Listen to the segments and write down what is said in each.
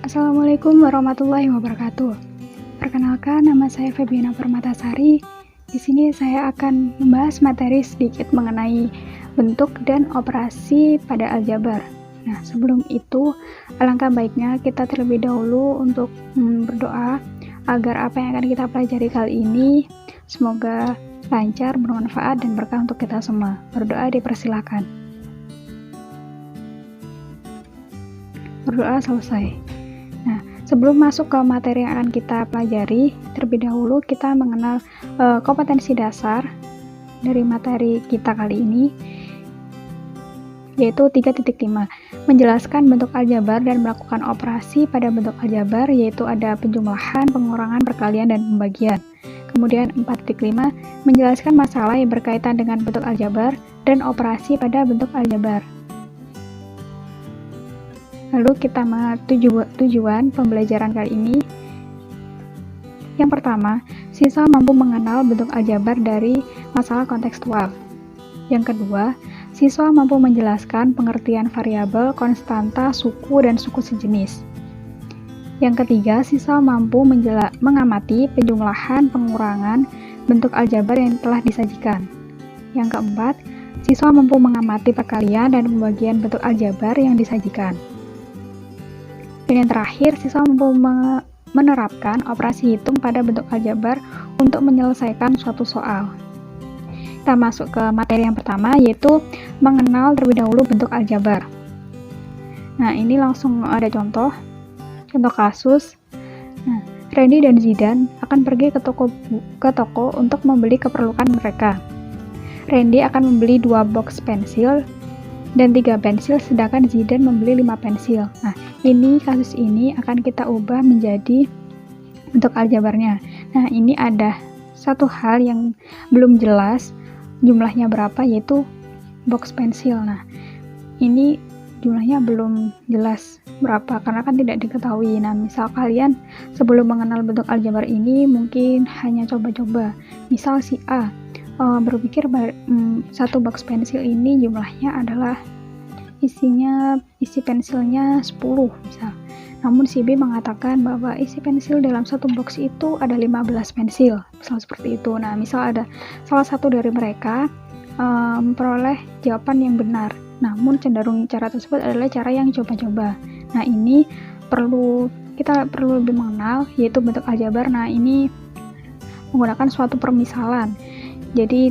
Assalamualaikum warahmatullahi wabarakatuh. Perkenalkan, nama saya Febiana Permatasari. Di sini saya akan membahas materi sedikit mengenai bentuk dan operasi pada aljabar. Nah, sebelum itu, alangkah baiknya kita terlebih dahulu untuk berdoa agar apa yang akan kita pelajari kali ini semoga lancar, bermanfaat, dan berkah untuk kita semua. Berdoa dipersilakan. Berdoa selesai. Nah, sebelum masuk ke materi yang akan kita pelajari, terlebih dahulu kita mengenal kompetensi dasar dari materi kita kali ini, yaitu 3.5. Menjelaskan bentuk aljabar dan melakukan operasi pada bentuk aljabar, yaitu ada penjumlahan, pengurangan, perkalian, dan pembagian. Kemudian 4.5. Menjelaskan masalah yang berkaitan dengan bentuk aljabar dan operasi pada bentuk aljabar. Lalu kita tujuan pembelajaran kali ini. Yang pertama, siswa mampu mengenal bentuk aljabar dari masalah kontekstual. Yang kedua, siswa mampu menjelaskan pengertian variabel, konstanta, suku, dan suku sejenis. Yang ketiga, siswa mampu mengamati penjumlahan, pengurangan bentuk aljabar yang telah disajikan. Yang keempat, siswa mampu mengamati perkalian dan pembagian bentuk aljabar yang disajikan. Dan yang terakhir, siswa mampu menerapkan operasi hitung pada bentuk aljabar untuk menyelesaikan suatu soal. Kita masuk ke materi yang pertama, yaitu mengenal terlebih dahulu bentuk aljabar. Nah, ini langsung ada contoh kasus. Nah, Randy dan Zidan akan pergi ke toko untuk membeli keperluan mereka. Randy akan membeli 2 box pensil dan 3 pensil, sedangkan Zidan membeli 5 pensil. Nah, kasus ini akan kita ubah menjadi bentuk aljabarnya. Nah, ini ada satu hal yang belum jelas jumlahnya berapa, yaitu box pensil. Nah, ini jumlahnya belum jelas berapa karena kan tidak diketahui. Nah, misal kalian sebelum mengenal bentuk aljabar ini mungkin hanya coba-coba. Misal si A berpikir satu box pensil ini jumlahnya adalah isi pensilnya 10 misal. Namun si B mengatakan bahwa isi pensil dalam satu box itu ada 15 pensil, misal seperti itu. Nah, misal ada salah satu dari mereka memperoleh jawaban yang benar, namun cenderung cara tersebut adalah cara yang coba-coba. Nah, ini kita perlu lebih mengenal, yaitu bentuk aljabar. Nah, ini menggunakan suatu permisalan. Jadi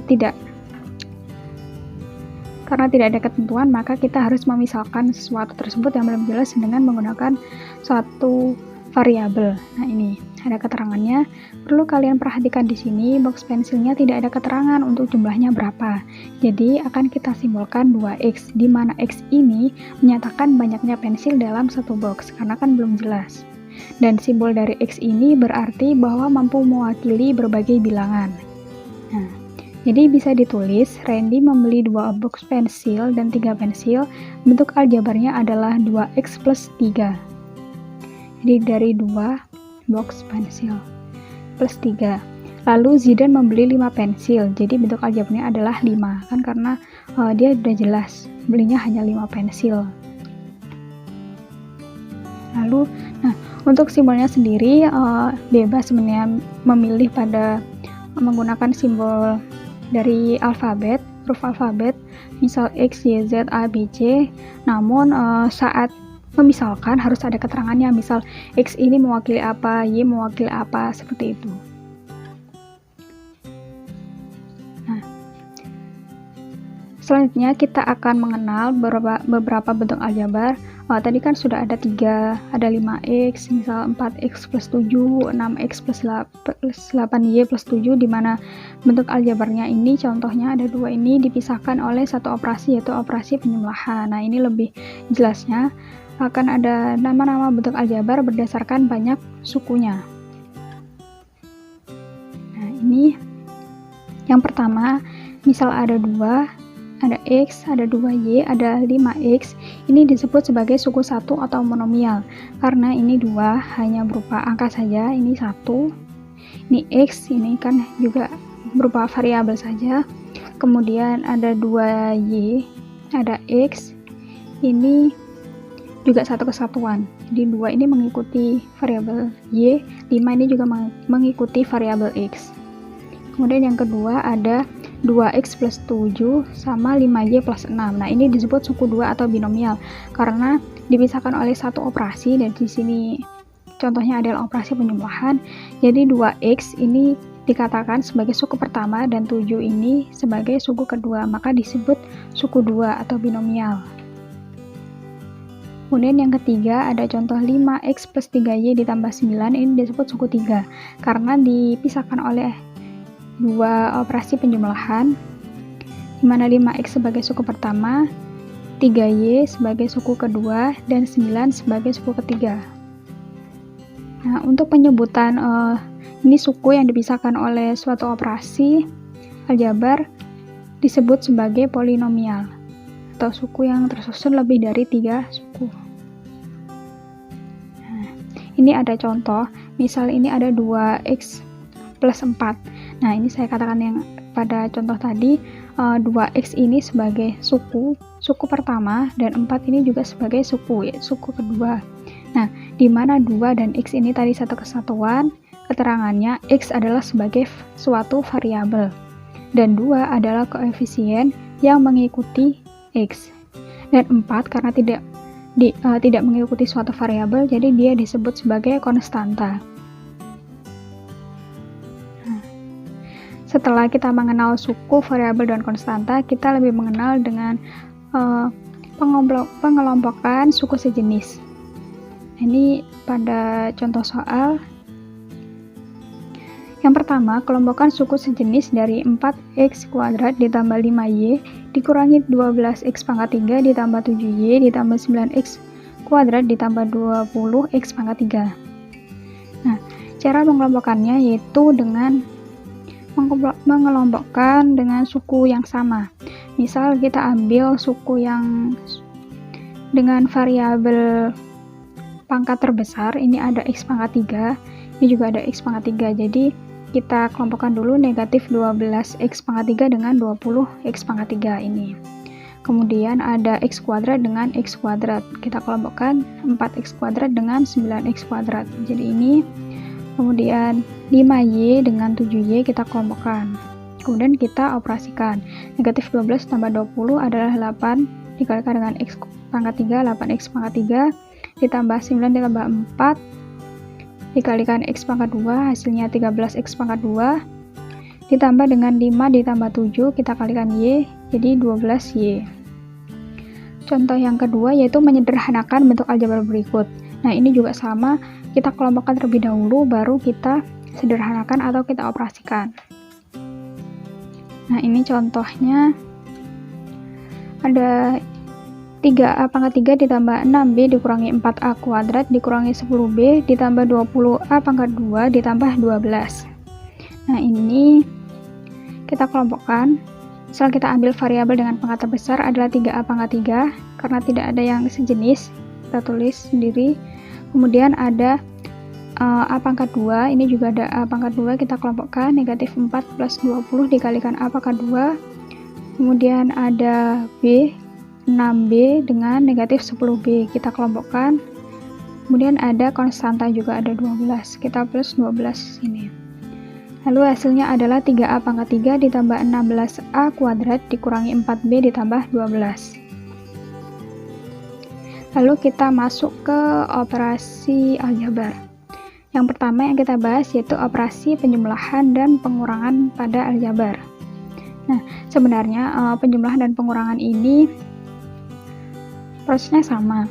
karena tidak ada ketentuan, maka kita harus memisalkan sesuatu tersebut yang belum jelas dengan menggunakan suatu variabel. Nah, ini ada keterangannya. Perlu kalian perhatikan di sini, box pensilnya tidak ada keterangan untuk jumlahnya berapa. Jadi, akan kita simbolkan 2x, di mana x ini menyatakan banyaknya pensil dalam satu box, karena kan belum jelas. Dan simbol dari x ini berarti bahwa mampu mewakili berbagai bilangan. Nah, jadi bisa ditulis, Randy membeli 2 box pensil dan 3 pensil, bentuk aljabarnya adalah 2x plus 3. Jadi dari 2 box pensil plus 3. Lalu Zidan membeli 5 pensil, jadi bentuk aljabarnya adalah 5, kan karena dia sudah jelas, belinya hanya 5 pensil. Lalu, nah untuk simbolnya sendiri bebas sebenarnya memilih pada menggunakan simbol dari alfabet, huruf alfabet, misal X, Y, Z, A, B, C. Namun saat memisalkan harus ada keterangannya, misal X ini mewakili apa, Y mewakili apa, seperti itu. Nah, selanjutnya kita akan mengenal beberapa bentuk aljabar. Tadi kan sudah ada 3, ada 5x, misal 4x plus 7, 6x plus 8y plus 7, di mana bentuk aljabarnya ini contohnya ada 2 ini dipisahkan oleh satu operasi, yaitu operasi penjumlahan. Nah, ini lebih jelasnya akan ada nama-nama bentuk aljabar berdasarkan banyak sukunya. Nah, ini yang pertama, misal ada 2, ada X, ada 2Y, ada 5X, ini disebut sebagai suku 1 atau monomial, karena ini 2 hanya berupa angka saja, ini 1, ini X, ini kan juga berupa variabel saja, kemudian ada 2Y, ada X, ini juga satu kesatuan. Jadi 2 ini mengikuti variabel Y, 5 ini juga mengikuti variabel X. Kemudian yang kedua ada 2X plus 7 sama 5Y plus 6. Nah, ini disebut suku 2 atau binomial karena dipisahkan oleh satu operasi, dan di sini contohnya adalah operasi penjumlahan. Jadi 2X ini dikatakan sebagai suku pertama dan 7 ini sebagai suku kedua, maka disebut suku 2 atau binomial. Kemudian yang ketiga ada contoh 5X plus 3Y ditambah 9, ini disebut suku 3 karena dipisahkan oleh dua operasi penjumlahan, di mana 5X sebagai suku pertama, 3Y sebagai suku kedua, dan 9 sebagai suku ketiga. Nah, untuk penyebutan ini suku yang dipisahkan oleh suatu operasi aljabar disebut sebagai polinomial atau suku yang tersusun lebih dari 3 suku. Nah, ini ada contoh, misal ini ada 2X plus 4. Nah, ini saya katakan yang pada contoh tadi, 2X ini sebagai suku pertama, dan 4 ini juga sebagai suku kedua. Nah, di mana 2 dan X ini tadi satu kesatuan, keterangannya X adalah sebagai suatu variabel, dan 2 adalah koefisien yang mengikuti X. Dan 4 karena tidak mengikuti suatu variabel, jadi dia disebut sebagai konstanta. Setelah kita mengenal suku, variabel, dan konstanta, kita lebih mengenal dengan pengelompokan suku sejenis. Ini pada contoh soal. Yang pertama, kelompokan suku sejenis dari 4X kuadrat ditambah 5Y dikurangi 12X pangkat 3 ditambah 7Y ditambah 9X kuadrat ditambah 20X pangkat 3. Nah, cara mengelompokannya yaitu dengan mengelompokkan dengan suku yang sama. Misal kita ambil suku yang dengan variabel pangkat terbesar, ini ada X pangkat 3, ini juga ada X pangkat 3. Jadi kita kelompokkan dulu negatif 12X pangkat 3 dengan 20X pangkat 3 ini. Kemudian ada X kuadrat dengan X kuadrat. Kita kelompokkan 4X kuadrat dengan 9X kuadrat. Jadi ini. Kemudian 5Y dengan 7Y kita kelompokkan. Kemudian kita operasikan. Negatif 12 tambah 20 adalah 8 dikalikan dengan X pangkat 3, 8X pangkat 3 ditambah 9 ditambah 4 dikalikan X pangkat 2, hasilnya 13X pangkat 2 ditambah dengan 5 ditambah 7, kita kalikan Y, jadi 12Y. Contoh yang kedua yaitu menyederhanakan bentuk aljabar berikut. Nah, ini juga sama, kita kelompokkan terlebih dahulu, baru kita sederhanakan atau kita operasikan. Nah, ini contohnya ada 3A pangkat 3 ditambah 6B dikurangi 4A kuadrat dikurangi 10B ditambah 20A pangkat 2 ditambah 12. Nah, ini kita kelompokkan. Misal kita ambil variabel dengan pangkat terbesar adalah 3A pangkat 3, karena tidak ada yang sejenis, kita tulis sendiri. Kemudian ada A pangkat 2, ini juga ada A pangkat 2, kita kelompokkan. Negatif 4 plus 20 dikalikan A pangkat 2. Kemudian ada B, 6B dengan negatif 10B, kita kelompokkan. Kemudian ada konstanta juga, ada 12, kita plus 12 ini. Lalu hasilnya adalah 3A pangkat 3 ditambah 16A kuadrat dikurangi 4B ditambah 12. Lalu kita masuk ke operasi aljabar. Yang pertama yang kita bahas yaitu operasi penjumlahan dan pengurangan pada aljabar. Nah, sebenarnya penjumlahan dan pengurangan ini prosesnya sama,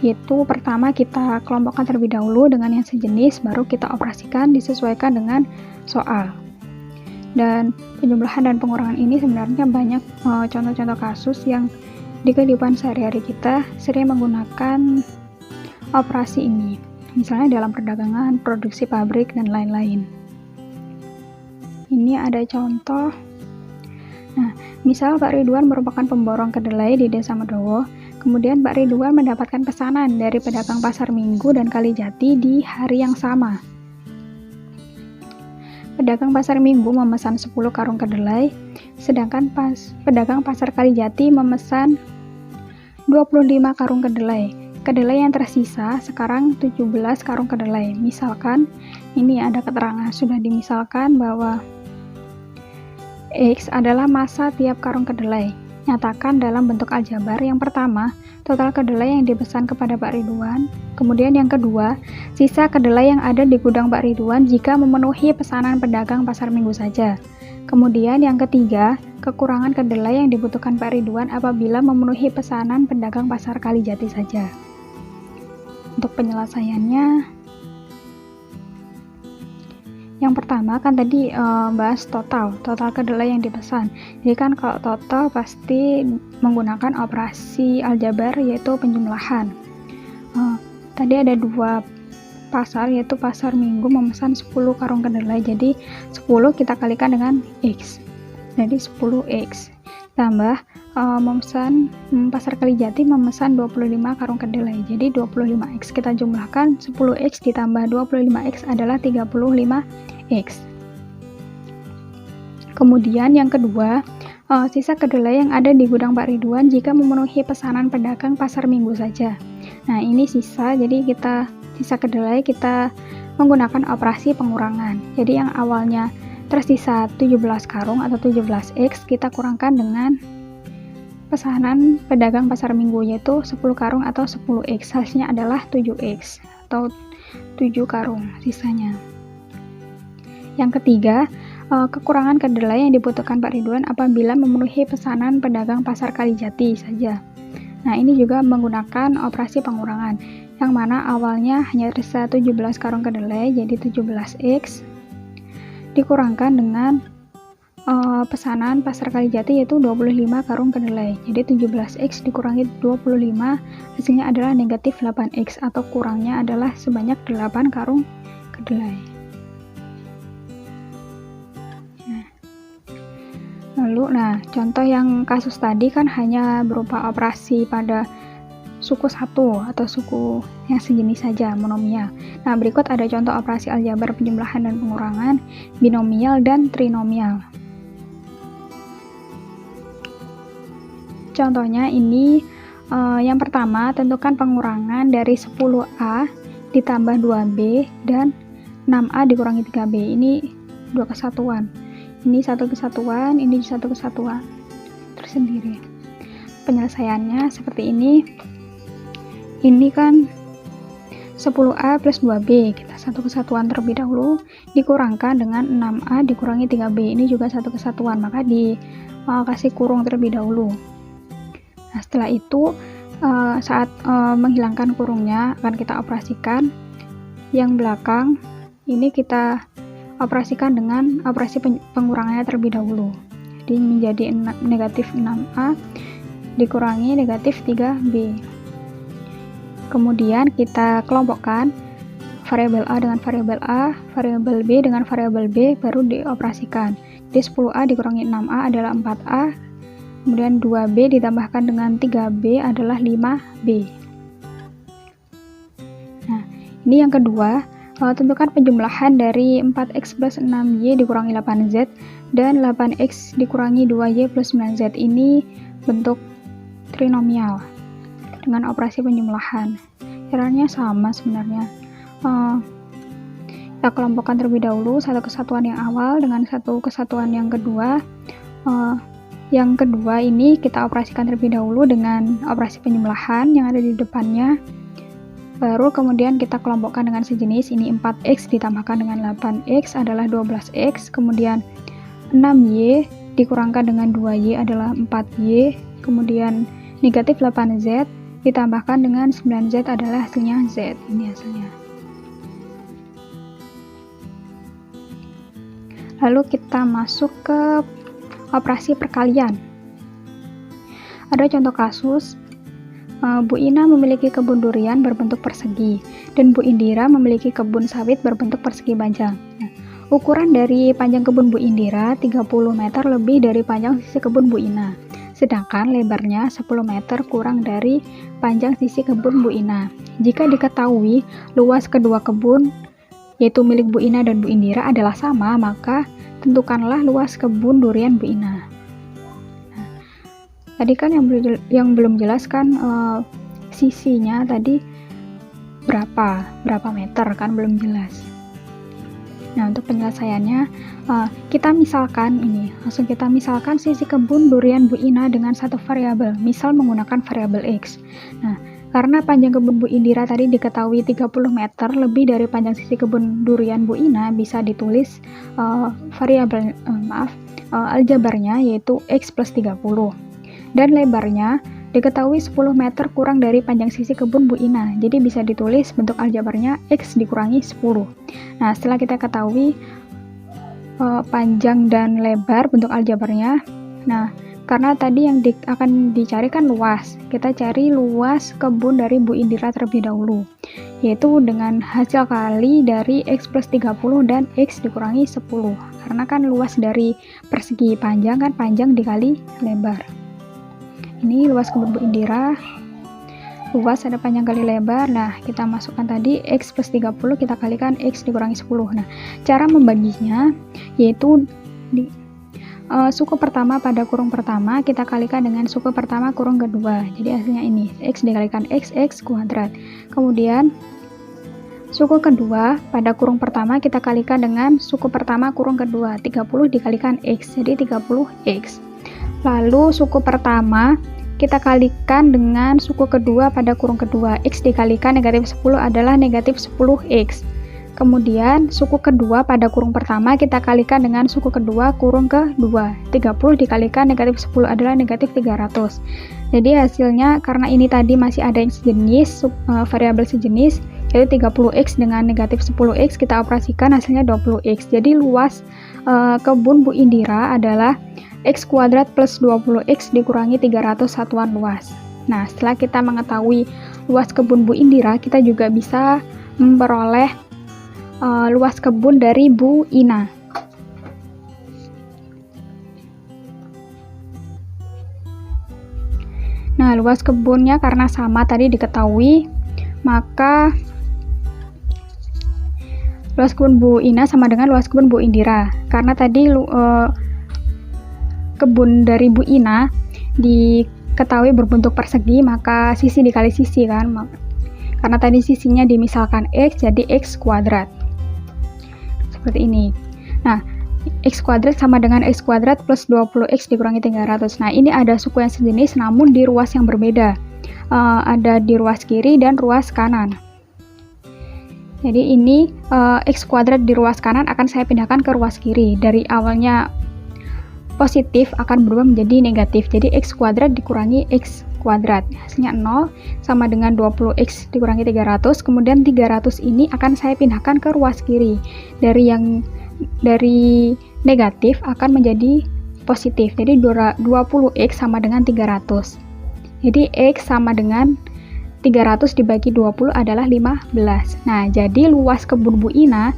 yaitu pertama kita kelompokkan terlebih dahulu dengan yang sejenis, baru kita operasikan disesuaikan dengan soal. Dan penjumlahan dan pengurangan ini sebenarnya banyak contoh-contoh kasus yang di kehidupan sehari-hari kita sering menggunakan operasi ini, misalnya dalam perdagangan, produksi pabrik, dan lain-lain. Ini ada contoh. Nah, misal Pak Ridwan merupakan pemborong kedelai di Desa Medowo. Kemudian Pak Ridwan mendapatkan pesanan dari pedagang pasar Minggu dan Kalijati di hari yang sama. Pedagang pasar Minggu memesan 10 karung kedelai, sedangkan pedagang pasar Kalijati memesan 25 karung kedelai. Kedelai yang tersisa sekarang 17 karung kedelai. Misalkan, ini ada keterangan, sudah dimisalkan bahwa X adalah massa tiap karung kedelai. Nyatakan dalam bentuk aljabar. Yang pertama, total kedelai yang dipesan kepada Pak Ridwan. Kemudian yang kedua, sisa kedelai yang ada di gudang Pak Ridwan jika memenuhi pesanan pedagang pasar minggu saja. Kemudian yang ketiga, kekurangan kedelai yang dibutuhkan Pak Ridwan apabila memenuhi pesanan pedagang pasar Kalijati saja. Untuk penyelesaiannya, yang pertama kan tadi bahas total kedelai yang dipesan. Jadi kan kalau total pasti menggunakan operasi aljabar, yaitu penjumlahan. Tadi ada dua pasar, yaitu pasar minggu memesan 10 karung kedelai. Jadi 10 kita kalikan dengan X. Jadi 10X. Tambah memesan pasar Kalijati memesan 25 karung kedelai. Jadi 25X. Kita jumlahkan 10X ditambah 25X adalah 35X. Kemudian yang kedua, sisa kedelai yang ada di gudang Pak Ridwan jika memenuhi pesanan pedagang pasar minggu saja. Nah, ini sisa, jadi sisa kedelai kita menggunakan operasi pengurangan. Jadi yang awalnya tersisa 17 karung atau 17X, kita kurangkan dengan pesanan pedagang pasar minggu, yaitu 10 karung atau 10X. Hasilnya adalah 7X atau 7 karung sisanya. Yang ketiga, kekurangan kedelai yang dibutuhkan Pak Ridwan apabila memenuhi pesanan pedagang pasar Kalijati saja. Nah, ini juga menggunakan operasi pengurangan, yang mana awalnya hanya tersisa 17 karung kedelai, jadi 17X dikurangkan dengan pesanan pasar Kalijati, yaitu 25 karung kedelai. Jadi 17X dikurangi 25, hasilnya adalah negatif 8X, atau kurangnya adalah sebanyak 8 karung kedelai. Nah, contoh yang kasus tadi kan hanya berupa operasi pada suku satu atau suku yang sejenis saja, monomial. Nah, berikut ada contoh operasi aljabar penjumlahan dan pengurangan, binomial dan trinomial. Contohnya ini, yang pertama, tentukan pengurangan dari 10A ditambah 2B dan 6A dikurangi 3B. Ini dua kesatuan. Ini satu kesatuan, ini satu kesatuan tersendiri. Penyelesaiannya seperti ini. Ini kan 10A plus 2B, kita satu kesatuan terlebih dahulu, dikurangkan dengan 6A dikurangi 3B. Ini juga satu kesatuan, maka dikasih kurung terlebih dahulu. Nah, setelah itu saat menghilangkan kurungnya akan kita operasikan. Yang belakang ini kita operasikan dengan operasi pengurangannya terlebih dahulu. Jadi menjadi negatif 6A dikurangi negatif 3B. Kemudian kita kelompokkan variabel A dengan variabel A, variabel B dengan variabel B, baru dioperasikan. Jadi 10A dikurangi 6A adalah 4A, kemudian 2B ditambahkan dengan 3B adalah 5B. Nah, ini yang kedua, tentukan penjumlahan dari 4X plus 6Y dikurangi 8Z dan 8X dikurangi 2Y plus 9Z. Ini bentuk trinomial dengan operasi penjumlahan. Caranya sama sebenarnya. Kita kelompokkan terlebih dahulu satu kesatuan yang awal dengan satu kesatuan yang kedua. Yang kedua ini kita operasikan terlebih dahulu dengan operasi penjumlahan yang ada di depannya. Baru kemudian kita kelompokkan dengan sejenis. Ini 4X ditambahkan dengan 8X adalah 12X. Kemudian 6Y dikurangkan dengan 2Y adalah 4Y. Kemudian negatif 8Z ditambahkan dengan 9Z adalah hasilnya Z. Ini hasilnya. Lalu kita masuk ke operasi perkalian. Ada contoh kasus, Bu Ina memiliki kebun durian berbentuk persegi dan Bu Indira memiliki kebun sawit berbentuk persegi panjang. Nah, ukuran dari panjang kebun Bu Indira 30 meter lebih dari panjang sisi kebun Bu Ina. Sedangkan lebarnya 10 meter kurang dari panjang sisi kebun Bu Ina. Jika diketahui luas kedua kebun, yaitu milik Bu Ina dan Bu Indira adalah sama, maka tentukanlah luas kebun durian Bu Ina. Nah, Tadi kan yang belum jelas kan sisinya tadi berapa meter kan belum jelas. Nah, untuk penyelesaiannya kita misalkan langsung kita misalkan sisi kebun durian Bu Ina dengan satu variabel, misal menggunakan variabel X. Nah, karena panjang kebun Bu Indira tadi diketahui 30 meter lebih dari panjang sisi kebun durian Bu Ina, bisa ditulis variabel aljabarnya yaitu X plus 30. Dan lebarnya diketahui 10 meter kurang dari panjang sisi kebun Bu Ina, jadi bisa ditulis bentuk aljabarnya X dikurangi 10. Nah, setelah kita ketahui panjang dan lebar bentuk aljabarnya, nah karena tadi yang akan dicari kan luas, kita cari luas kebun dari Bu Indira terlebih dahulu, yaitu dengan hasil kali dari X plus 30 dan X dikurangi 10, karena kan luas dari persegi panjang kan panjang dikali lebar. Ini luas kebun Bu Indira, luas ada panjang kali lebar. Nah, kita masukkan tadi X plus 30 kita kalikan X dikurangi 10. Nah, cara membaginya yaitu suku pertama pada kurung pertama kita kalikan dengan suku pertama kurung kedua, jadi hasilnya ini X dikalikan X kuadrat. Kemudian suku kedua pada kurung pertama kita kalikan dengan suku pertama kurung kedua, 30 dikalikan X, jadi 30X. Lalu suku pertama kita kalikan dengan suku kedua pada kurung kedua, X dikalikan negatif 10 adalah negatif 10X. Kemudian suku kedua pada kurung pertama kita kalikan dengan suku kedua kurung kedua, 30 dikalikan negatif 10 adalah negatif 300. Jadi hasilnya karena ini tadi masih ada yang sejenis, variabel sejenis, yaitu 30X dengan negatif 10X, kita operasikan hasilnya 20X. Jadi luas kebun Bu Indira adalah X kuadrat plus 20X dikurangi 300 satuan luas. Nah, setelah kita mengetahui luas kebun Bu Indira, kita juga bisa memperoleh luas kebun dari Bu Ina. Nah, luas kebunnya karena sama tadi diketahui, maka luas kebun Bu Ina sama dengan luas kebun Bu Indira. Karena tadi kebun dari Bu Ina diketahui berbentuk persegi, maka sisi dikali sisi kan, karena tadi sisinya dimisalkan X, jadi X kuadrat seperti ini. Nah, X kuadrat sama dengan X kuadrat plus 20X dikurangi 300. Nah, ini ada suku yang sejenis namun di ruas yang berbeda, ada di ruas kiri dan ruas kanan. Jadi ini X kuadrat di ruas kanan akan saya pindahkan ke ruas kiri, dari awalnya positif akan berubah menjadi negatif, jadi X kuadrat dikurangi X kuadrat, hasilnya 0 sama dengan 20X dikurangi 300. Kemudian 300 ini akan saya pindahkan ke ruas kiri, dari negatif akan menjadi positif, jadi 20X sama dengan 300. Jadi X sama dengan 300 dibagi 20 adalah 15. Nah, jadi luas kebun Bu Ina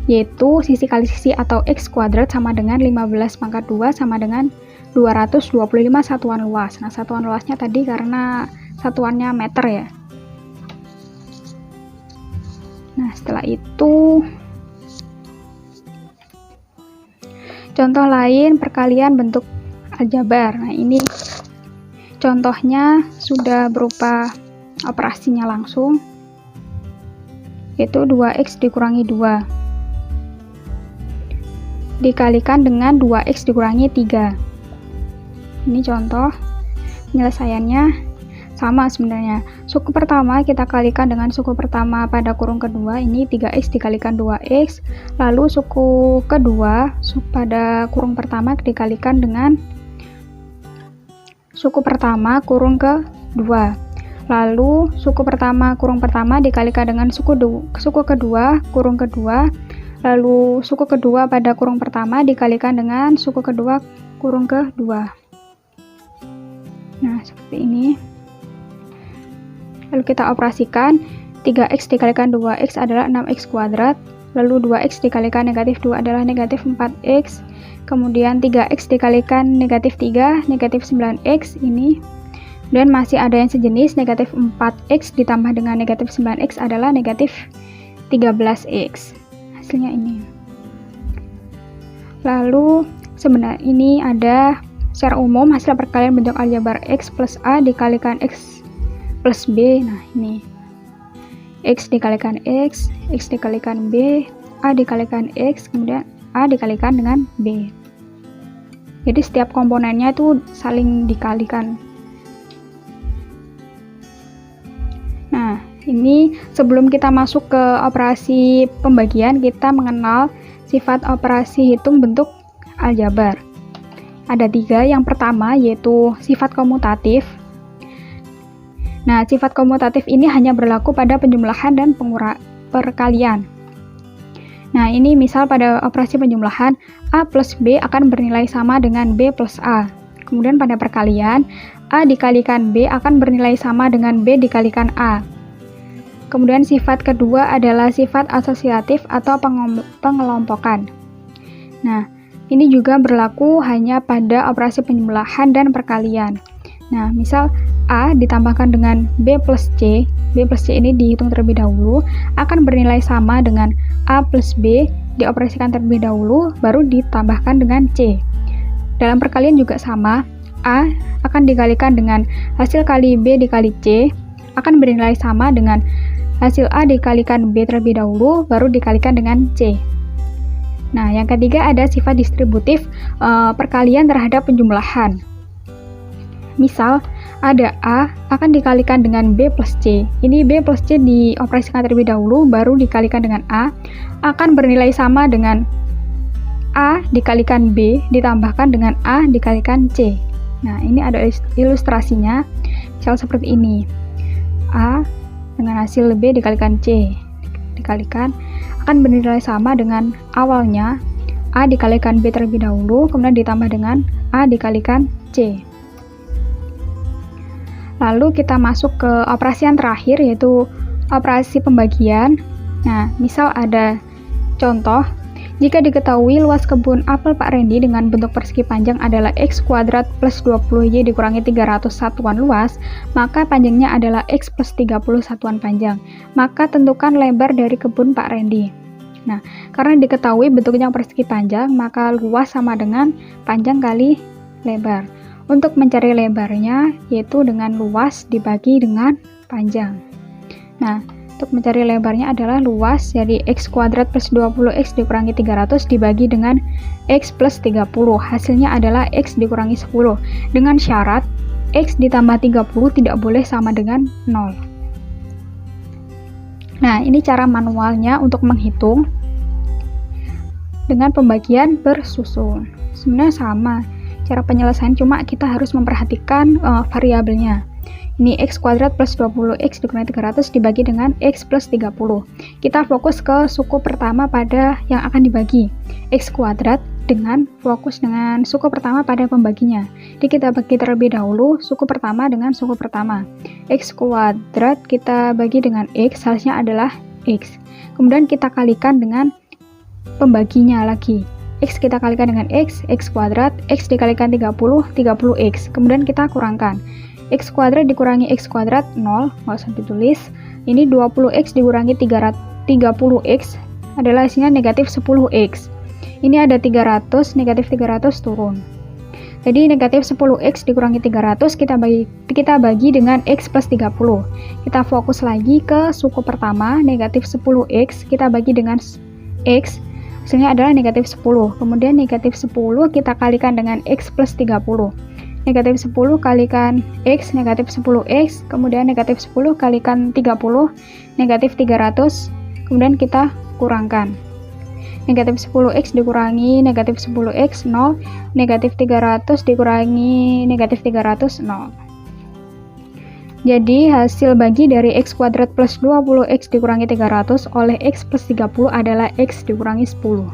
yaitu sisi kali sisi atau X kuadrat sama dengan 15 pangkat 2 sama dengan 225 satuan luas. Nah, satuan luasnya tadi karena satuannya meter ya. Nah, setelah itu contoh lain perkalian bentuk aljabar. Nah, ini contohnya sudah berupa operasinya langsung, yaitu 2X dikurangi 2 dikalikan dengan 2X dikurangi 3. Ini contoh penyelesaiannya sama sebenarnya. Suku pertama kita kalikan dengan suku pertama pada kurung kedua, ini 3X dikalikan 2X. Lalu suku kedua pada kurung pertama dikalikan dengan suku pertama kurung kedua. Lalu suku pertama kurung pertama dikalikan dengan suku kedua kurung kedua. Lalu suku kedua pada kurung pertama dikalikan dengan suku kedua kurung kedua. Nah, seperti ini. Lalu kita operasikan, 3X dikalikan 2X adalah 6X kuadrat. Lalu 2X dikalikan negatif 2 adalah negatif 4X. Kemudian 3X dikalikan negatif 3, negatif 9X ini. Dan masih ada yang sejenis, negatif 4X ditambah dengan negatif 9X adalah negatif 13X. Hasilnya ini. Lalu sebenarnya ini ada secara umum hasil perkalian bentuk aljabar X plus A dikalikan X plus B. Nah, ini X dikalikan X dikalikan B, A dikalikan X, kemudian A dikalikan dengan B. Jadi setiap komponennya itu saling dikalikan. Nah, ini sebelum kita masuk ke operasi pembagian, kita mengenal sifat operasi hitung bentuk aljabar. Ada 3. Yang pertama yaitu sifat komutatif. Nah, sifat komutatif ini hanya berlaku pada penjumlahan dan perkalian. Nah, ini misal pada operasi penjumlahan, A plus B akan bernilai sama dengan B plus A. Kemudian pada perkalian, A dikalikan B akan bernilai sama dengan B dikalikan A. Kemudian sifat kedua adalah sifat asosiatif atau pengelompokan. Nah, ini juga berlaku hanya pada operasi penjumlahan dan perkalian. Nah, misal A ditambahkan dengan B plus C ini dihitung terlebih dahulu, akan bernilai sama dengan A plus B, dioperasikan terlebih dahulu, baru ditambahkan dengan C. Dalam perkalian juga sama, A akan dikalikan dengan hasil kali B dikali C, akan bernilai sama dengan hasil A dikalikan B terlebih dahulu, baru dikalikan dengan C. Nah, yang ketiga ada sifat distributif perkalian terhadap penjumlahan. Misal, ada A akan dikalikan dengan B plus C. Ini B plus C dioperasikan terlebih dahulu, baru dikalikan dengan A, akan bernilai sama dengan A dikalikan B, ditambahkan dengan A dikalikan C. Nah, ini ada ilustrasinya, misal seperti ini. A dengan hasil B dikalikan C, dikalikan, akan bernilai sama dengan awalnya, A dikalikan B terlebih dahulu, kemudian ditambah dengan A dikalikan C. Lalu kita masuk ke operasi yang terakhir, yaitu operasi pembagian. Nah, misal ada contoh, jika diketahui luas kebun apel Pak Randy dengan bentuk persegi panjang adalah X kuadrat plus 20Y dikurangi 300 satuan luas, maka panjangnya adalah X plus 30 satuan panjang. Maka tentukan lebar dari kebun Pak Randy. Nah, karena diketahui bentuknya persegi panjang, maka luas sama dengan panjang kali lebar. Untuk mencari lebarnya, yaitu dengan luas dibagi dengan panjang. Nah, untuk mencari lebarnya adalah luas, jadi X kuadrat plus 20X dikurangi 300 dibagi dengan X plus 30. Hasilnya adalah X dikurangi 10. Dengan syarat, X ditambah 30 tidak boleh sama dengan 0. Nah, ini cara manualnya untuk menghitung dengan pembagian bersusun. Sebenarnya sama cara penyelesaian, cuma kita harus memperhatikan variabelnya. Ini X kuadrat plus 20X dikurangi 300 dibagi dengan X plus 30. Kita fokus ke suku pertama pada yang akan dibagi, X kuadrat, dengan fokus dengan suku pertama pada pembaginya. Jadi kita bagi terlebih dahulu suku pertama dengan suku pertama. X kuadrat kita bagi dengan X, hasilnya adalah X. Kemudian kita kalikan dengan pembaginya lagi. X kita kalikan dengan X kuadrat, X dikalikan 30, 30X. Kemudian kita kurangkan. X kuadrat dikurangi X kuadrat, 0, nggak usah ditulis. Ini 20X dikurangi 30X adalah hasilnya negatif 10X. Ini ada 300, negatif 300 turun. Jadi negatif 10X dikurangi 300 kita bagi dengan X plus 30. Kita fokus lagi ke suku pertama, negatif 10X, kita bagi dengan X, hasilnya adalah negatif 10. Kemudian negatif 10 kita kalikan dengan X plus 30. Negatif 10 kalikan X, negatif 10X, kemudian negatif 10 kalikan 30, negatif 300, kemudian kita kurangkan. Negatif 10X dikurangi negatif 10X, 0, negatif 300 dikurangi negatif 300, 0. Jadi hasil bagi dari X kuadrat plus 20X dikurangi 300 oleh X plus 30 adalah X dikurangi 10.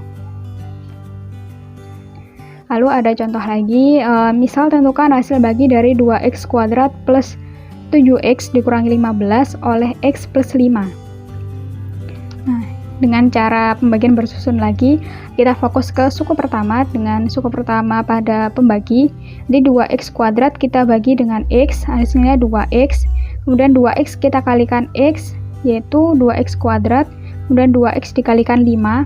Lalu ada contoh lagi, misal tentukan hasil bagi dari 2X kuadrat plus 7X dikurangi 15 oleh X plus 5. Nah, dengan cara pembagian bersusun lagi, kita fokus ke suku pertama dengan suku pertama pada pembagi. Jadi 2X kuadrat kita bagi dengan X, hasilnya 2X. Kemudian 2X kita kalikan X, yaitu 2X kuadrat. Kemudian 2X dikalikan 5.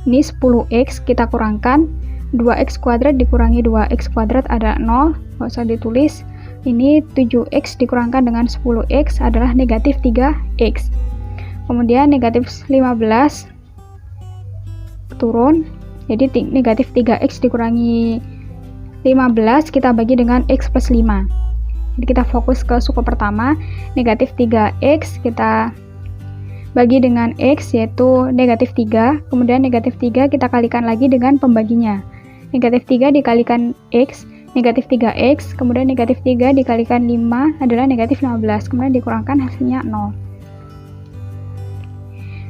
Ini 10X kita kurangkan. 2x kuadrat dikurangi 2x kuadrat ada 0, nggak usah ditulis. Ini 7x dikurangkan dengan 10x adalah negatif 3x. Kemudian negatif 15 turun, jadi negatif 3x dikurangi 15 kita bagi dengan x plus 5. Jadi kita fokus ke suku pertama, negatif 3x kita bagi dengan x yaitu negatif 3, kemudian negatif 3 kita kalikan lagi dengan pembaginya. Negatif 3 dikalikan x, negatif 3x, kemudian negatif 3 dikalikan 5 adalah negatif 15, kemudian dikurangkan hasilnya 0.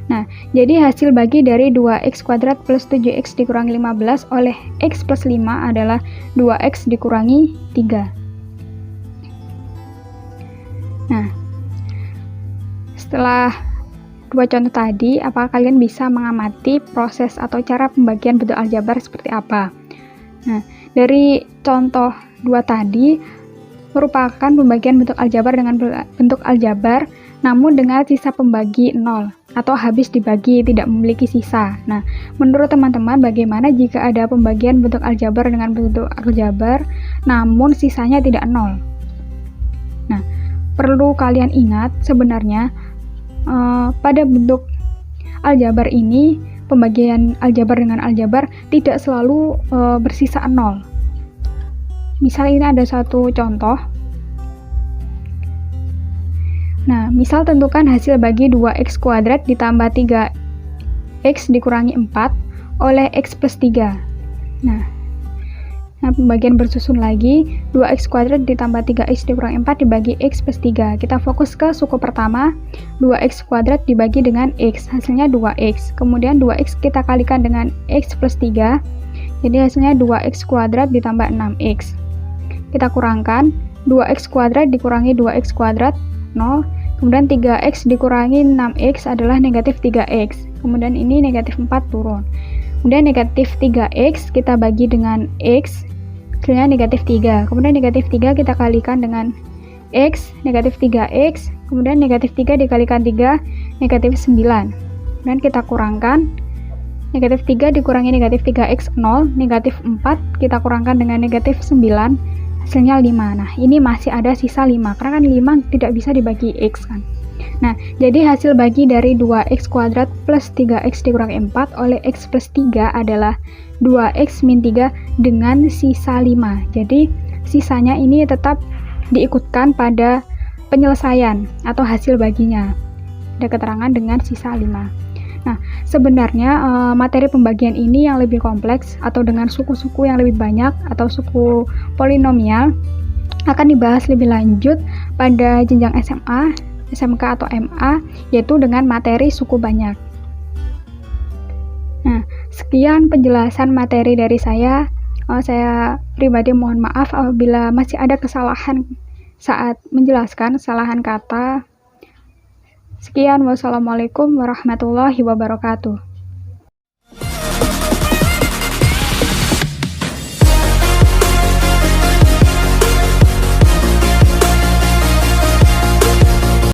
Nah, jadi hasil bagi dari 2x kuadrat plus 7x dikurangi 15 oleh x plus 5 adalah 2x dikurangi 3. Nah, setelah dua contoh tadi, apakah kalian bisa mengamati proses atau cara pembagian bentuk aljabar seperti apa? Nah, dari contoh dua tadi merupakan pembagian bentuk aljabar dengan bentuk aljabar namun dengan sisa pembagi 0 atau habis dibagi tidak memiliki sisa. Nah, menurut teman-teman bagaimana jika ada pembagian bentuk aljabar dengan bentuk aljabar namun sisanya tidak 0? Nah, perlu kalian ingat sebenarnya pada bentuk aljabar ini pembagian aljabar dengan aljabar tidak selalu bersisa 0. Misal ini ada satu contoh. Nah, misal tentukan hasil bagi 2x kuadrat ditambah 3x dikurangi 4 oleh x plus 3. Nah, pembagian bersusun lagi, 2x kuadrat ditambah 3x dikurangi 4 dibagi x plus 3. Kita fokus ke suku pertama, 2x kuadrat dibagi dengan x, hasilnya 2x. Kemudian 2x kita kalikan dengan x plus 3, jadi hasilnya 2x kuadrat ditambah 6x. Kita kurangkan, 2x kuadrat dikurangi 2x kuadrat, 0. Kemudian 3x dikurangi 6x adalah negatif 3x. Kemudian ini negatif 4 turun. Kemudian negatif 3x kita bagi dengan x, hasilnya negatif 3. Kemudian negatif 3 kita kalikan dengan x, negatif 3x. Kemudian negatif 3 dikalikan 3, negatif 9. Dan kita kurangkan, negatif 3 dikurangi negatif 3x, 0. Negatif 4 kita kurangkan dengan negatif 9, hasilnya 5. Nah, ini masih ada sisa 5, karena kan 5 tidak bisa dibagi x kan. Nah, jadi hasil bagi dari 2x kuadrat plus 3x dikurangi 4 oleh x plus 3 adalah 2x min 3 dengan sisa 5. Jadi, sisanya ini tetap diikutkan pada penyelesaian atau hasil baginya. Ada keterangan dengan sisa 5. Nah, sebenarnya materi pembagian ini yang lebih kompleks atau dengan suku-suku yang lebih banyak atau suku polinomial akan dibahas lebih lanjut pada jenjang SMA, SMK atau MA, yaitu dengan materi suku banyak. Nah, sekian penjelasan materi dari saya. Saya pribadi mohon maaf apabila masih ada kesalahan saat menjelaskan, kesalahan kata. Sekian, wassalamualaikum warahmatullahi wabarakatuh.